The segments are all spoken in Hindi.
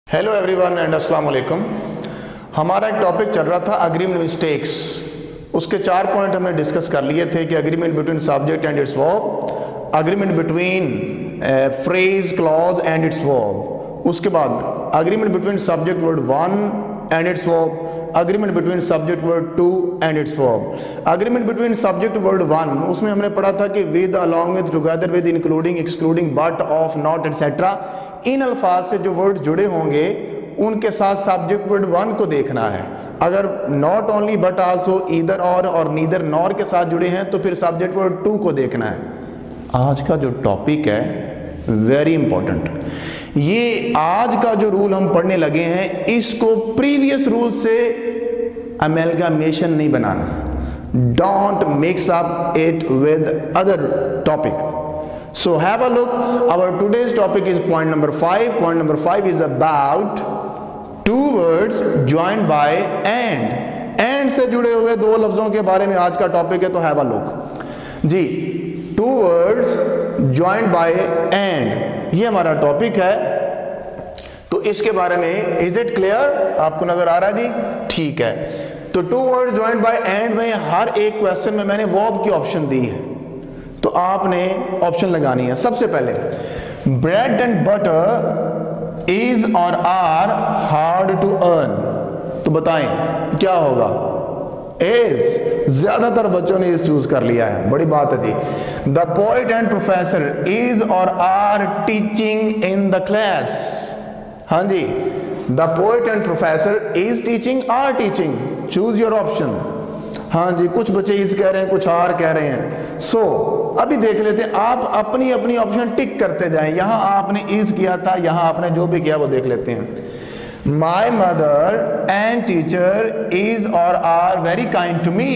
हेलो एवरीवन एंड अस्सलाम वालेकुम। हमारा एक टॉपिक चल रहा था अग्रीमेंट मिस्टेक्स। उसके 4 पॉइंट हमने डिस्कस कर लिए थे कि agreement between subject and its verb, agreement between phrase clause and its verb, उसके बाद agreement between subject word 1 and its verb, agreement between subject word 2 and its verb. Agreement between subject word 1 उसमें हमने पढ़ा था कि with, along with, together with, including, excluding, but, of, not, etcetera, इन अल्फाज से जो वर्ड जुड़े होंगे उनके साथ सब्जेक्ट वर्ड 1 को देखना है। अगर not only but also, either और नीदर नॉर के साथ जुड़े हैं तो फिर सब्जेक्ट वर्ड 2 को देखना है। आज का जो टॉपिक है वेरी इंपॉर्टेंट, ये आज का जो रूल हम पढ़ने लगे हैं इसको प्रीवियस रूल से अमेलगामेशन नहीं बनाना। Don't mix up it with other topic. So have a look. Our today's topic is point number 5. Point number 5 is about two words joined by and. And से जुड़े हुए दो लफ्जों के बारे में आज का टॉपिक है, तो have a look ji. Two words joined by and, ये हमारा टॉपिक है। तो इसके बारे में इज इट क्लियर? आपको नजर आ रहा है जी? ठीक है। तो two word joined by and में हर एक क्वेश्चन में मैंने वर्ब की ऑप्शन दी है, तो आपने ऑप्शन लगानी है। सबसे पहले bread and butter is or are hard to earn, तो बताएं क्या होगा? इज। ज्यादातर बच्चों ने इस चूज कर लिया है, बड़ी बात है जी। The poet and professor is or are teaching in the class. हाँ जी, the poet and professor is teaching, are teaching, choose your option. हाँ जी, कुछ बच्चे इस कह रहे हैं, कुछ आर कह रहे हैं। सो अभी देख लेते हैं, आप अपनी अपनी ऑप्शन टिक करते जाएं। यहां आपने इज किया था, यहां आपने जो भी किया वो देख लेते हैं। My mother and teacher is or are very kind to me.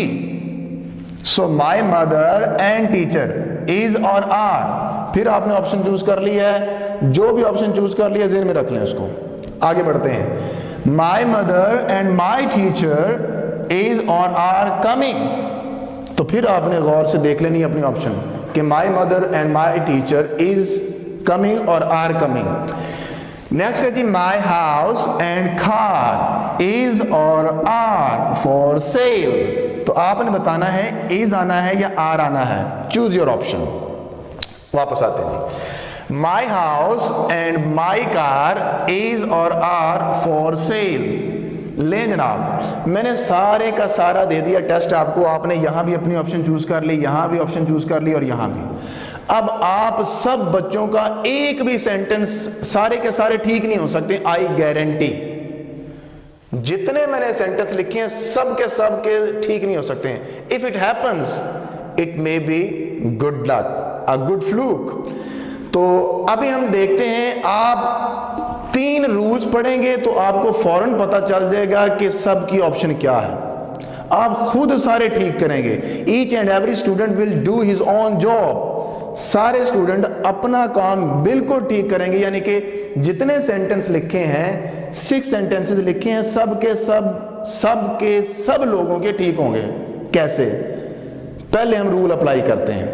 So my mother and teacher is or are, फिर आपने ऑप्शन चूज कर लिया है। जो भी ऑप्शन चूज कर लिया जेहन में रख लें उसको। आगे बढ़ते हैं। My mother and my teacher is or are coming, तो फिर आपने गौर से देख लेनी अपनी ऑप्शन कि my mother and my teacher is coming or are coming. Next है जी, my house and car is or are for sale, तो आपने बताना है इज आना है या आर आना है। Choose your option. वापस आते हैं। माई house and my car is or are for cell. ले जनाब, मैंने सारे का सारा दे दिया टेस्ट आपको। आपने यहां भी अपनी ऑप्शन चूज कर ली, यहां भी ऑप्शन चूज कर ली और यहां भी। अब आप सब बच्चों का एक भी सेंटेंस सारे के सारे ठीक नहीं हो सकते, आई गारंटी। जितने मैंने सेंटेंस लिखे हैं सब के ठीक नहीं हो सकते हैं। If it happens it may be good luck, a good fluke. तो अभी हम देखते हैं, आप 3 रूल्स पढ़ेंगे तो आपको फौरन पता चल जाएगा कि सब की ऑप्शन क्या है। आप खुद सारे ठीक करेंगे। Each and every student will do his own job. सारे स्टूडेंट अपना काम बिल्कुल ठीक करेंगे, यानी कि जितने सेंटेंस लिखे हैं, 6 सेंटेंसेस लिखे हैं, सब के सब लोगों के ठीक होंगे। कैसे? पहले हम रूल अप्लाई करते हैं।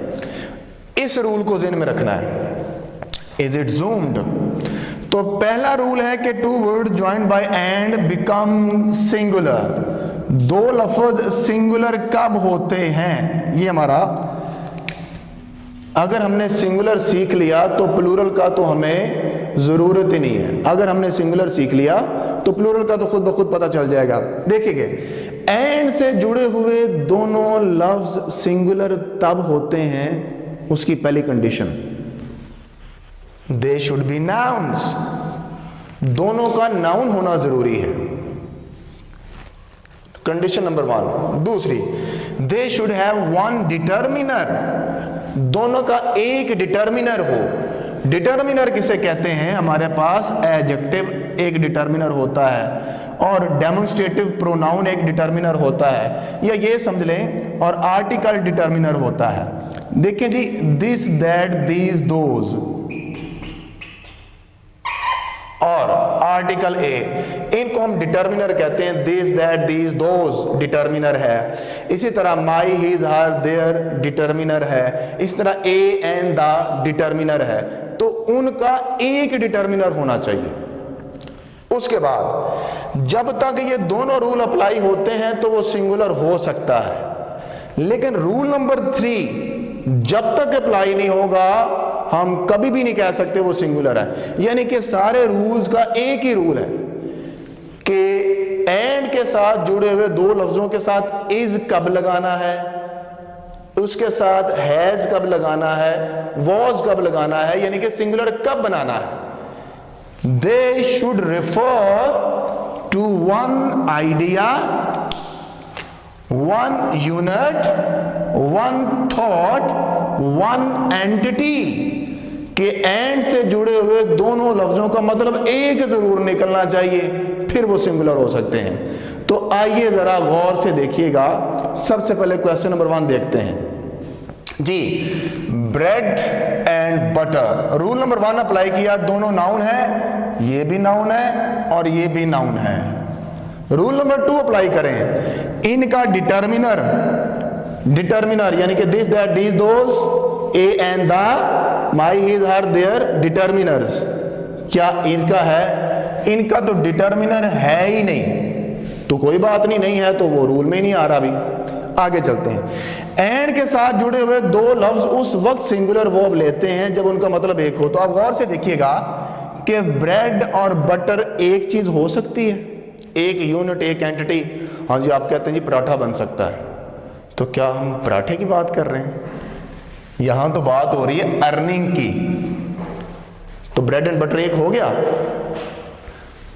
इस रूल को ज़हन में रखना है। Is it zoomed? तो पहला रूल है कि two word joined by and become singular. दो लफ्ज सिंगुलर कब होते हैं? ये हमारा, अगर हमने सिंगुलर सीख लिया तो प्लूरल का तो हमें जरूरत ही नहीं है। अगर हमने सिंगुलर सीख लिया तो प्लूरल का तो खुद ब खुद पता चल जाएगा। देखिए, एंड से जुड़े हुए दोनों लफ्ज सिंगुलर तब होते हैं, उसकी पहली condition, they should be nouns. दोनों का नाउन होना जरूरी है, कंडीशन नंबर 1। दूसरी, they should have one determiner. दोनों का एक डिटर्मिनर हो। डिटर्मिनर किसे कहते हैं? हमारे पास एडजेक्टिव एक डिटर्मिनर होता है और डेमोन्स्ट्रेटिव प्रोनाउन एक डिटर्मिनर होता है, या ये समझ लें, और आर्टिकल डिटर्मिनर होता है। देखिए जी, दिस, दैट, दीज, दोज और आर्टिकल ए, इनको हम डिटर्मिनर कहते हैं। This, that, these, those determiner है। इसी तरह माई, हिज, हर, देयर डिटर्मिनर है। इस तरह ए एंड द डिटर्मिनर है। तो उनका एक डिटर्मिनर होना चाहिए। उसके बाद जब तक ये दोनों रूल अप्लाई होते हैं तो वो सिंगुलर हो सकता है, लेकिन रूल नंबर 3 जब तक अप्लाई नहीं होगा हम कभी भी नहीं कह सकते वो सिंगुलर है। यानी कि सारे रूल्स का एक ही रूल है कि एंड के साथ जुड़े हुए दो लफ्जों के साथ इज कब लगाना है, उसके साथ हैज कब लगाना है, वॉज कब लगाना है, यानी कि सिंगुलर कब बनाना है। They should refer to one idea, one unit, one thought, one entity के एंड से जुड़े हुए दोनों लफ्जों का मतलब एक जरूर निकलना चाहिए, फिर वो सिंगुलर हो सकते हैं। तो आइए जरा गौर से देखिएगा। सबसे पहले क्वेश्चन नंबर 1 देखते हैं जी। Bread and butter, rule number 1 apply किया, दोनों नाउन है, ये भी नाउन है और ये भी नाउन है। रूल नंबर 2 अप्लाई करें, इनका डिटर्मिनर, डिटर्मिनर यानी कि this that these those, a and the, my his her their determiners, क्या इनका है? इनका तो डिटर्मिनर है ही नहीं, तो कोई बात नहीं, नहीं है तो वो रूल में ही नहीं आ रहा। अभी आगे चलते हैं। एंड के साथ जुड़े हुए दो लफ्ज उस वक्त सिंगुलर वर्ब लेते हैं जब उनका मतलब एक हो। तो आप गौर से देखिएगा कि ब्रेड और बटर एक चीज हो सकती है, एक यूनिट, एक एंटिटी। हाँ जी, आप कहते हैं जी पराठा बन सकता है, तो क्या हम पराठे की बात कर रहे हैं? यहां तो बात हो रही है अर्निंग की। तो ब्रेड एंड बटर एक हो गया,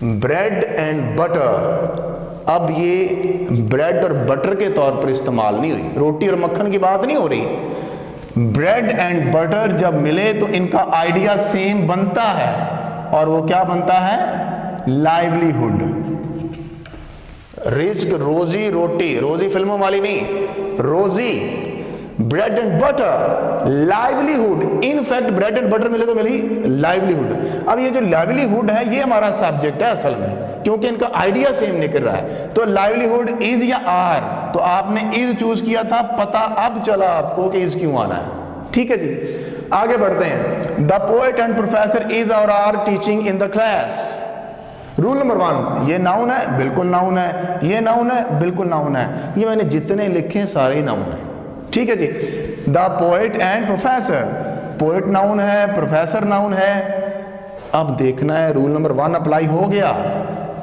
ब्रेड एंड बटर। अब ये ब्रेड और बटर के तौर पर इस्तेमाल नहीं हुई, रोटी और मक्खन की बात नहीं हो रही। ब्रेड एंड बटर जब मिले तो इनका आइडिया सेम बनता है, और वो क्या बनता है? लाइवलीहुड। रिस्क, रोजी रोटी, रोजी फिल्मों वाली नहीं, रोजी, bread and butter, livelihood. In fact bread and butter मिले तो मिली लाइवलीहुड। अब ये जो लाइवलीहुड है ये हमारा सब्जेक्ट है असल में, क्योंकि इनका आइडिया सेम निकल रहा है। तो लाइवलीहुड इज या आर, तो आपने इज चूज किया था, पता अब चला आपको कि इज क्यों आना है। ठीक है जी, आगे बढ़ते हैं। The poet and professor is or are teaching in the class. Rule number 1, ये नाउन है, बिल्कुल नाउन है, ये नाउन है, बिल्कुल नाउन है। ये मैंने जितने लिखे हैं सारे ही नाउन है। ठीक है जी। The poet and professor, poet noun है, प्रोफेसर नाउन है। अब देखना है रूल नंबर 1 अप्लाई हो गया।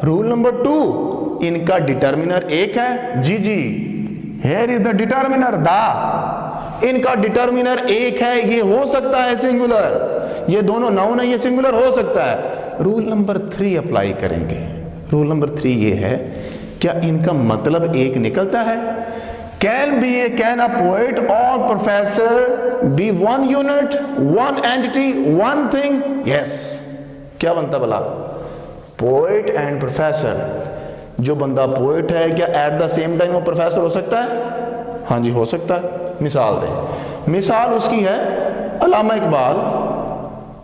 रूल नंबर 2, इनका डिटर्मिनर एक है, जी जी, here is the determiner the. इनका डिटर्मिनर एक है, ये हो सकता है सिंगुलर, ये दोनों नाउन है, ये सिंगुलर हो सकता है। रूल नंबर 3 अप्लाई करेंगे। रूल नंबर 3 ये है, क्या इनका मतलब एक निकलता है? कैन अ पोएट और professor be one unit, one entity, one thing? Yes. क्या बनता भला? Poet and professor. जो बंदा पोएट है क्या एट द सेम टाइम वो प्रोफेसर हो सकता है? हाँ जी, हो सकता है। मिसाल दें, मिसाल उसकी है अल्लामा इकबाल,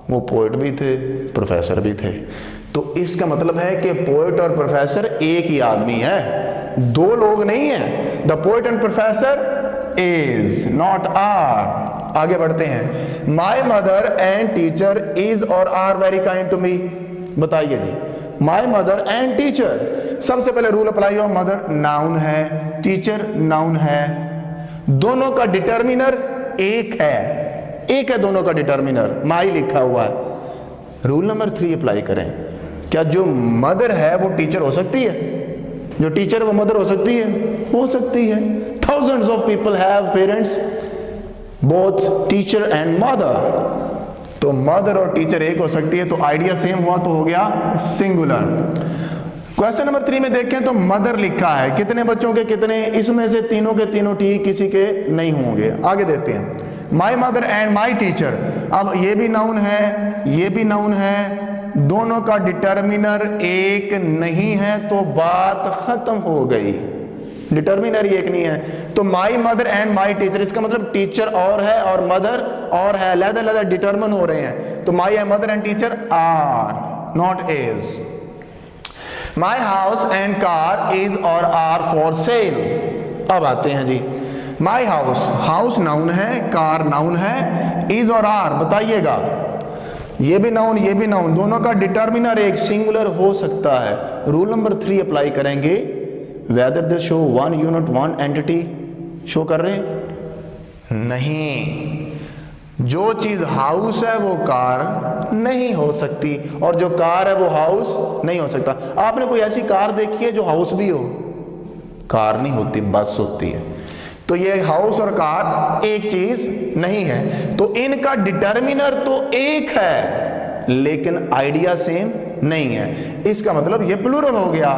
वो पोएट भी थे, प्रोफेसर भी थे। तो इसका मतलब है कि पोएट और प्रोफेसर एक ही आदमी है, दो लोग नहीं है। The poet and professor is not are. आगे बढ़ते हैं। My mother and teacher is or are very kind to me. बताइए जी, माई मदर एंड टीचर, सबसे पहले रूल अप्लाई हो, मदर नाउन है, टीचर नाउन है, दोनों का डिटर्मिनर एक है, एक है दोनों का डिटर्मिनर, माई लिखा हुआ है। रूल नंबर 3 अप्लाई करें। क्या जो मदर है वो टीचर हो सकती है? जो टीचर वो मदर हो सकती है? हो सकती है। Thousands of people have parents both teacher and mother. तो मदर और टीचर एक हो सकती है, तो आइडिया सेम हुआ तो हो गया सिंगुलर। क्वेश्चन नंबर 3 में देखें तो मदर लिखा है, कितने बच्चों के कितने? इसमें से तीनों के तीनों ठीक, किसी के नहीं होंगे। आगे देते हैं। My mother and my teacher, अब ये भी नाउन है, ये भी नाउन है, दोनों का डिटर्मिनर एक नहीं है, तो बात खत्म हो गई। डिटर्मिनर एक नहीं है, तो माई मदर एंड माई टीचर, इसका मतलब टीचर और है और मदर और है, अलग-अलग डिटर्मिन हो रहे हैं। तो my and mother and teacher are, not is. My house and car is or are for sale. अब आते हैं जी, माई हाउस, हाउस नाउन है, कार नाउन है, इज और आर बताइएगा। ये भी नाउन ये भी नाउन, दोनों का डिटर्मिनर एक सिंगुलर हो सकता है। रूल नंबर 3 अप्लाई करेंगे, whether this show one unit one entity show कर रहे हैं? नहीं। जो चीज हाउस है वो कार नहीं हो सकती, और जो कार है वो हाउस नहीं हो सकता। आपने कोई ऐसी कार देखी है जो हाउस भी हो? कार नहीं होती, बस होती है। तो ये हाउस और कार एक चीज नहीं है। तो इनका डिटर्मिनर तो एक है लेकिन आइडिया सेम नहीं है। इसका मतलब ये प्लूरल हो गया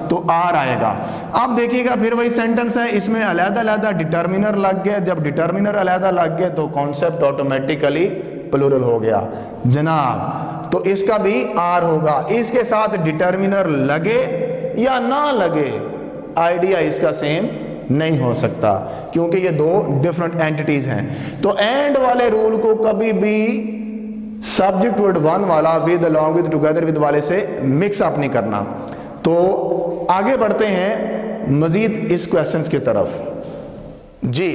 तो आर आएगा। अब देखिएगा फिर वही सेंटेंस है, इसमें अलग-अलग डिटर्मिनर लग गए। जब डिटर्मिनर अलग लग गए तो कॉन्सेप्ट ऑटोमेटिकली प्लूरल हो गया जनाब। तो इसका भी आर होगा। इसके साथ डिटर्मिनर लगे या ना लगे, आइडिया इसका सेम नहीं हो सकता, क्योंकि ये दो डिफरेंट एंटिटीज हैं। तो एंड वाले रूल को कभी भी सब्जेक्ट वर्ड वन वाला with, along with, together with वाले से मिक्स अप नहीं करना। तो आगे बढ़ते हैं मजीद इस क्वेश्चंस की तरफ। जी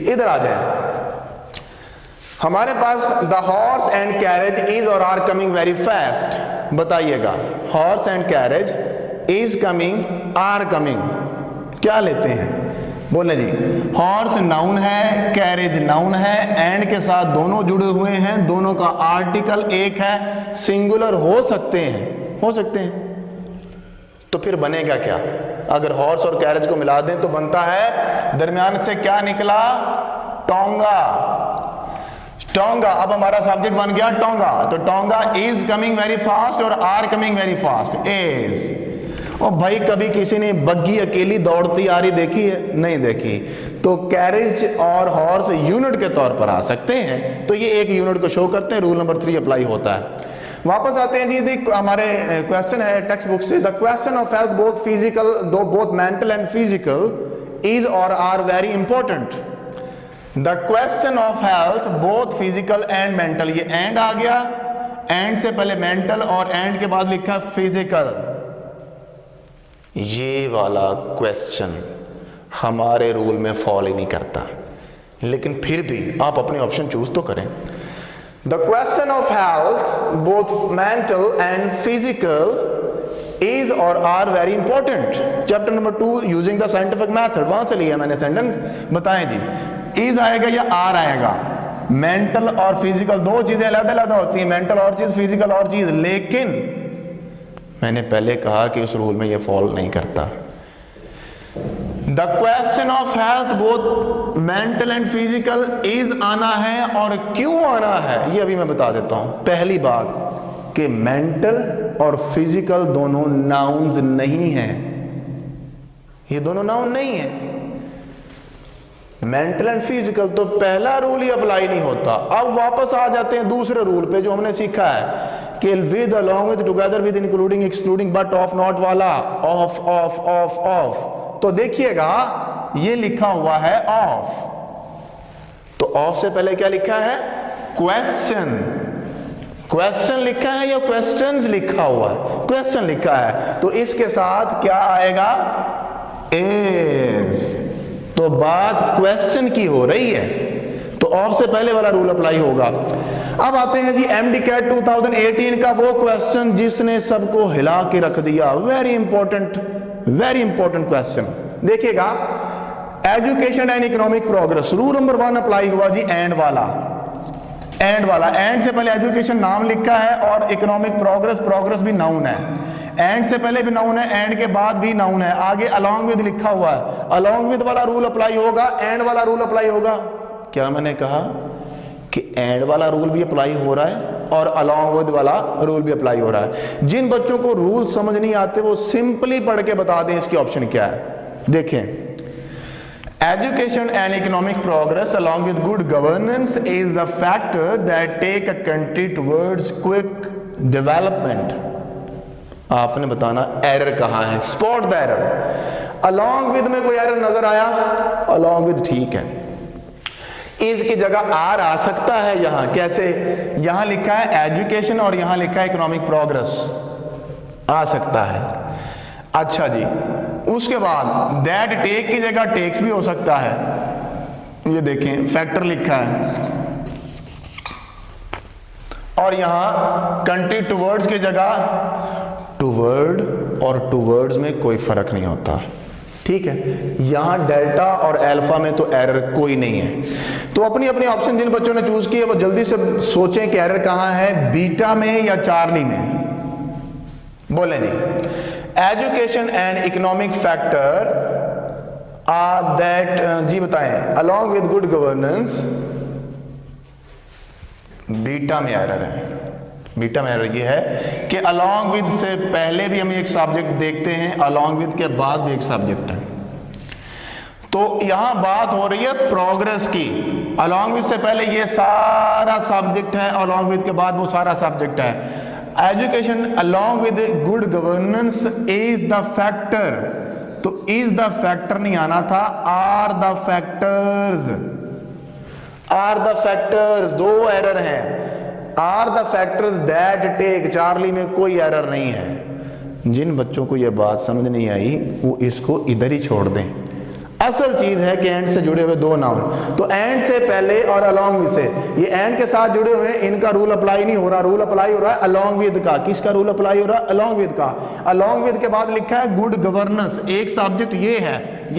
इधर आ जाए। हमारे पास the horse and carriage is or are coming very fast. बताइएगा, horse and carriage is coming, are coming, क्या लेते हैं? बोले जी, हॉर्स नाउन है, कैरेज नाउन है, एंड के साथ दोनों जुड़े हुए हैं, दोनों का आर्टिकल एक है, सिंगुलर हो सकते हैं, हो सकते हैं। तो फिर बनेगा क्या? अगर हॉर्स और कैरेज को मिला दें तो बनता है, दरमियान से क्या निकला? टोंगा। टोंगा। अब हमारा सब्जेक्ट बन गया टोंगा। तो tonga is coming very fast or are coming very fast, is. और भाई कभी किसी ने बग्गी अकेली दौड़ती आ रही देखी है? नहीं देखी। तो कैरेज और हॉर्स यूनिट के तौर पर आ सकते हैं, तो ये एक यूनिट को शो करते हैं। रूल नंबर 3 अप्लाई होता है। वापस आते हैं जी, हमारे क्वेश्चन है टेक्स्ट बुक से, the question of health both physical, दो both mental and physical is or are very important. The question of health both physical and mental, ये एंड आ गया, एंड से पहले मेंटल और एंड के बाद लिखा फिजिकल। ये वाला क्वेश्चन हमारे रूल में फॉलो ही नहीं करता, लेकिन फिर भी आप अपने ऑप्शन चूज तो करें। The question of health both mental and physical is or are very important. Chapter number 2 using the scientific method, वहां से लिया मैंने सेंटेंस। बताएं जी, इज आएगा या आर आएगा? मेंटल और फिजिकल दो चीजें अलग अलग होती हैं, मेंटल और चीज, फिजिकल और चीज। लेकिन मैंने पहले कहा कि उस रूल में ये फॉलो नहीं करता। The question of health both mental and physical is आना है, और क्यों आना है ये अभी मैं बता देता हूं। पहली बात कि मेंटल और फिजिकल दोनों नाउन्स नहीं हैं, ये दोनों नाउन नहीं है। मेंटल एंड फिजिकल, तो पहला रूल ही अप्लाई नहीं होता। अब वापस आ जाते हैं दूसरे रूल पे जो हमने सीखा है कि with, along with, together with, including, excluding, but, of, not वाला, ऑफ ऑफ ऑफ ऑफ। तो देखिएगा ये लिखा हुआ है ऑफ, तो ऑफ से पहले क्या लिखा है? क्वेश्चन। क्वेश्चन लिखा है या क्वेश्चंस लिखा हुआ है? क्वेश्चन लिखा है, तो इसके साथ क्या आएगा? इज। तो बात क्वेश्चन की हो रही है, तो ऑफ से पहले वाला रूल अप्लाई होगा। अब आते हैं जी एमडीकैट 2018 का वो क्वेश्चन जिसने सबको हिला के रख दिया। Very important question. देखिएगा, education and economic progress, rule number 1 apply हुआ जी, एंड वाला। एंड वाला, एंड से पहले एजुकेशन नाम लिखा है और इकोनॉमिक प्रोग्रेस, प्रोग्रेस भी नाउन है। एंड से पहले भी नाउन है, एंड के बाद भी नाउन है, आगे अलॉन्ग विद लिखा हुआ है। अलॉन्ग विद वाला रूल अप्लाई होगा, एंड वाला रूल अप्लाई होगा। क्या मैंने कहा कि एंड वाला रूल भी अप्लाई हो रहा है और अलॉन्ग विद वाला रूल भी अप्लाई हो रहा है। जिन बच्चों को रूल समझ नहीं आते वो सिंपली पढ़ के बता दें इसकी ऑप्शन क्या है। देखें, education and economic progress along with good governance is the factor that take a country towards quick development. आपने बताना एरर कहां है, spot the error. Along with में कोई एरर नजर आया? अलॉन्ग विद ठीक है, इज की जगह आर आ सकता है। यहां कैसे? यहां लिखा है एजुकेशन और यहां लिखा है इकोनॉमिक प्रोग्रेस, आ सकता है। अच्छा जी, उसके बाद दैट टेक की जगह टेक्स भी हो सकता है। ये देखें फैक्टर लिखा है, और यहां कंट्री टूवर्ड्स की जगह टूवर्ड, और टूवर्ड्स में कोई फर्क नहीं होता, ठीक है। यहां डेल्टा और अल्फा में तो एरर कोई नहीं है। तो अपनी अपनी ऑप्शन जिन बच्चों ने चूज किए वो जल्दी से सोचें कि एरर कहां है, बीटा में या चार्ली में। बोले जी, education and economic factor are that, जी बताएं, along with good governance, beta में एरर है। बीटा में एरर ये है कि अलोंग विद से पहले भी हम एक सब्जेक्ट देखते हैं, अलोंग विद के बाद भी एक सब्जेक्ट है। तो यहां बात हो रही है प्रोग्रेस की। अलोंग विद से पहले ये सारा सब्जेक्ट है, अलोंग विद के बाद वो सारा सब्जेक्ट है। Education along with good governance is the factor, तो इज द फैक्टर नहीं आना था, are the factors, are the factors. दो एरर हैं, are the factors that take, Charlie में कोई एरर नहीं है। जिन बच्चों को यह बात समझ नहीं आई वो इसको इधर ही छोड़ दें। असल चीज है कि एंड से जुड़े हुए दो नाउन, तो एंड से पहले और अलोंग विद से, ये एंड के साथ जुड़े हुए, इनका रूल अप्लाई नहीं हो रहा, रूल अप्लाई हो रहा है अलोंग विद का। किसका रूल अप्लाई हो रहा है? अलोंग विद का। अलोंग विद के बाद लिखा है गुड गवर्नेंस, एक सब्जेक्ट ये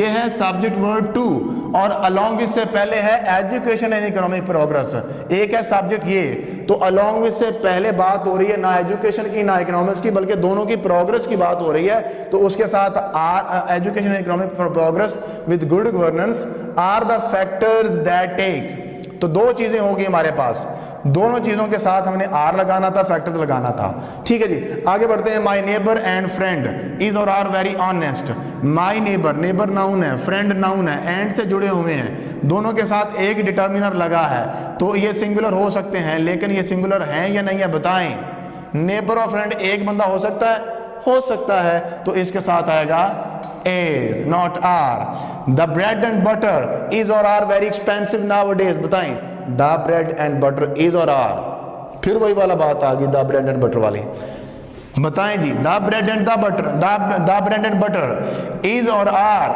है सब्जेक्ट वर्ड 2, और अलोंग विद से पहले है एजुकेशन एंड इकोनॉमिक प्रोग्रेस, एक है सब्जेक्ट ये। तो अलोंग विद से पहले बात हो रही है ना एजुकेशन की ना इकोनॉमिक्स की, बल्कि दोनों की प्रोग्रेस की बात हो रही है। तो उसके साथ are, education and economic progress with good governance are the factors that take. तो दो चीजें होगी हमारे पास, दोनों चीजों के साथ हमने आर लगाना था, फैक्टर लगाना था, ठीक है जी। आगे बढ़ते हैं। My neighbour and friend is or are very honest. My neighbour, neighbour noun है, फ्रेंड नाउन है, एंड से जुड़े हुए हैं, दोनों के साथ एक डिटर्मिनर लगा है, तो ये सिंगुलर हो सकते हैं, लेकिन ये सिंगुलर हैं या नहीं है बताएं। नेबर और फ्रेंड एक बंदा हो सकता है? हो सकता है, तो इसके साथ आएगा is not are. The bread and butter is or are very expensive nowadays, बताएं। The bread and butter is or are, फिर वही वाला बात आ गई, the bread and butter वाली, बताएं जी। the bread and the butter, the bread and butter is or are।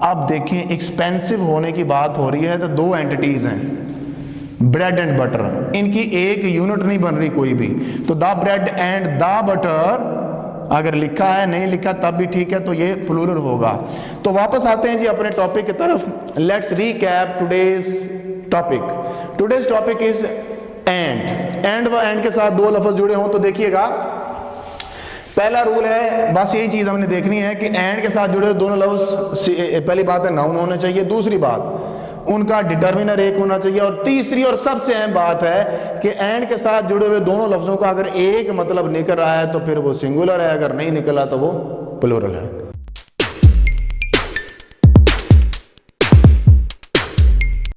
अब देखें एक्सपेंसिव होने की बात हो रही है, तो दो एंटिटीज हैं, ब्रेड एंड बटर, इनकी एक यूनिट नहीं बन रही कोई भी, तो the bread and the butter अगर लिखा है, नहीं लिखा तब भी ठीक है, तो ये प्लूरल होगा। तो वापस आते हैं जी अपने टॉपिक की तरफ। Let's recap today's topic. Today's topic is and. And व एंड के साथ दो लफ्ज जुड़े हों तो देखिएगा, पहला रूल है, बस यही चीज हमने देखनी है कि एंड के साथ जुड़े हुए दोनों लफ्ज, पहली बात है नाउन होना चाहिए, दूसरी बात उनका डिटर्मिनर एक होना चाहिए, और तीसरी और सबसे अहम बात है कि एंड के साथ जुड़े हुए दोनों लफ्जों का अगर एक मतलब निकल रहा है तो फिर वो सिंगुलर है, अगर नहीं निकला तो वो प्लूरल है।